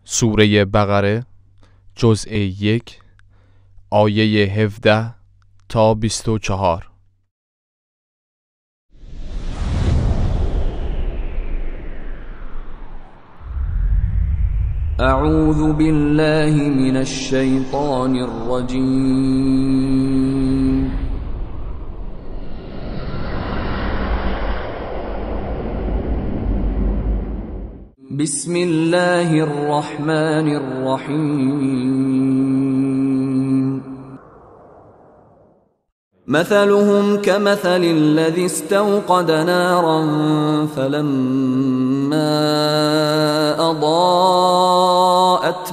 سوره بقره جزء 1 آیه 17 تا 24. اعوذ بالله من الشیطان الرجیم. بسم الله الرحمن الرحیم. مثلهم كمثل الذي استوقد نارا فلما أضاءت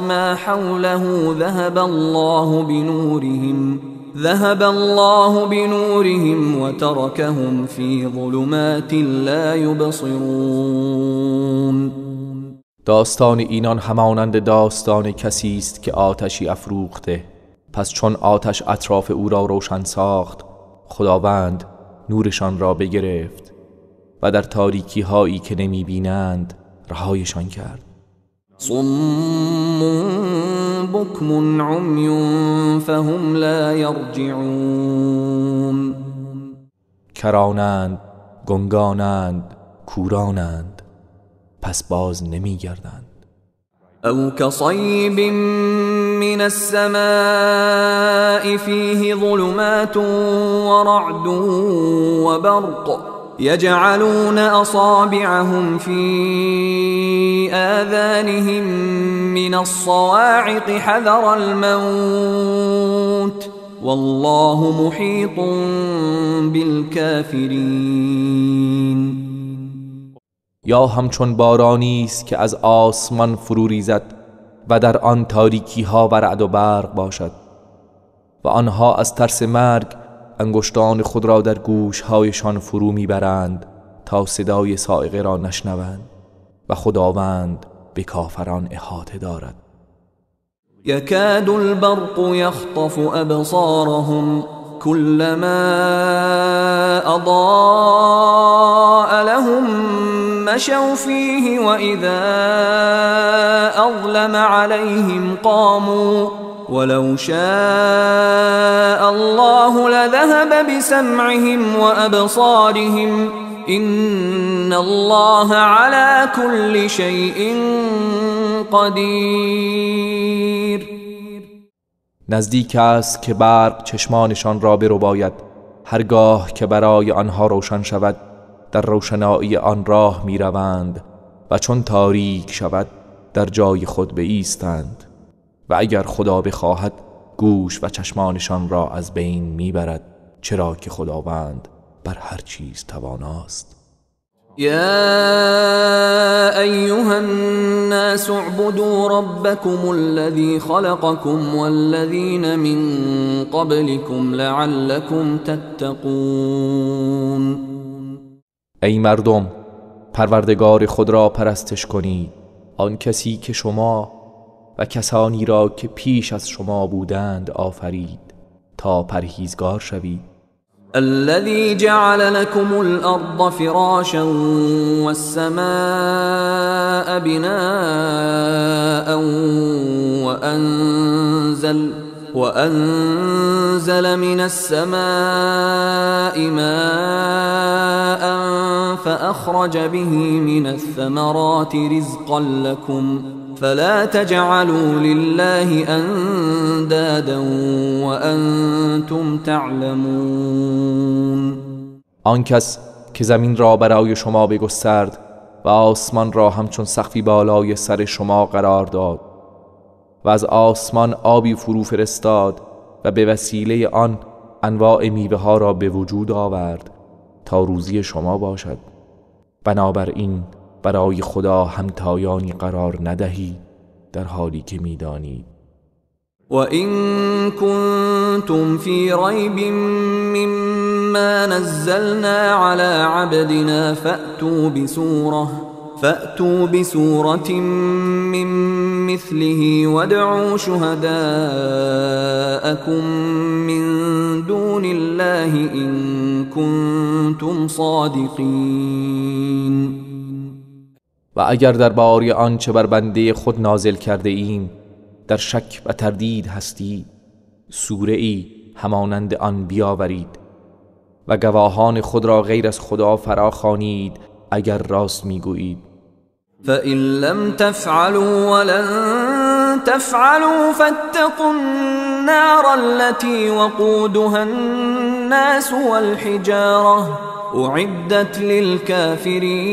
ما حوله ذهب الله بنورهم وتركهم في ظلمات لا يبصرون. داستان اینان همانند داستان کسی است که آتشی افروخته، پس چون آتش اطراف او را روشن ساخت، خداوند نورشان را بگرفت و در تاریکی هایی که نمی بینند رهایشان کرد. صم بکم عمی فهم لا یرجعون. کرانند، گنگانند، کورانند، پس باز نمی گردند. او كصيب من السماء فيه ظلمات ورعد وبرق يجعلون أصابعهم في آذانهم من الصواعق حذر الموت والله محيط بالكافرين. یا همچون بارانی است که از آسمان فرو ریزد و در آن تاریکی ها و رعد و برق باشد و آنها از ترس مرگ انگشتان خود را در گوش هایشان فرو میبرند تا صدای صاعقه را نشنوند و خداوند به کافران احاطه دارد. یکاد البرق یخطف ابصارهم كلما أضاء لهم مشوا فيه وإذا أظلم عليهم قاموا ولو شاء الله لذهب بسمعهم وأبصارهم إن الله على كل شيء قدير. نزدیک است که برق چشمانشان را برباید هرگاه که برای آنها روشن شود، در روشنایی آن راه می روند و چون تاریک شود در جای خود بایستند و اگر خدا بخواهد گوش و چشمانشان را از بین می برد، چرا که خداوند بر هر چیز تواناست. يا أيها الناس اعبدوا ربكم الذي خلقكم والذين من قبلكم لعلكم تتقون. ای مردم، پروردگار خود را پرستش کنید، آن کسی که شما و کسانی را که پیش از شما بودند آفرید تا پرهیزگار شوید. الذي جعل لكم الأرض فراشا والسماء بناء وأنزل من السماء ماء فأخرج به من الثمرات رزقا لكم فلا تجعلوا لله اندادا وانتم تعلمون. آن کس که زمین را برای شما بگسترد و آسمان را همچون سقفی بالای سر شما قرار داد و از آسمان آبی فرو فرستاد و به وسیله آن انواع میوه ها را به وجود آورد تا روزی شما باشد، بنابراین برای خدا همتایانی قرار ندهید در حالی که میدانید. وَإِن كُنتُمْ فِي رَيْبٍ مِّمَّا نَزَّلْنَا عَلَى عَبْدِنَا فَأْتُوا بِسُورَةٍ مِّن مِّثْلِهِ وَادْعُوا شُهَدَاءَكُم مِّن دُونِ اللَّهِ إِن كُنتُمْ صَادِقِينَ. و اگر درباره آنچه بر بنده خود نازل کرده ایم در شک و تردید هستید، سوره ای همانند آن بیاورید و گواهان خود را غیر از خدا فرا خوانید اگر راست میگویید. فإن لم تفعلوا ولن تفعلوا فاتقوا النار التي وقودها الناس والحجارة أعدت للكافرين.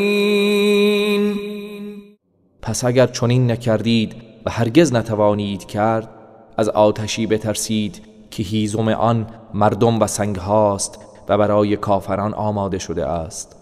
پس اگر چنین نکردید و هرگز نتوانید کرد، از آتشی بترسید که هیزم آن مردم و سنگ هاست و برای کافران آماده شده است.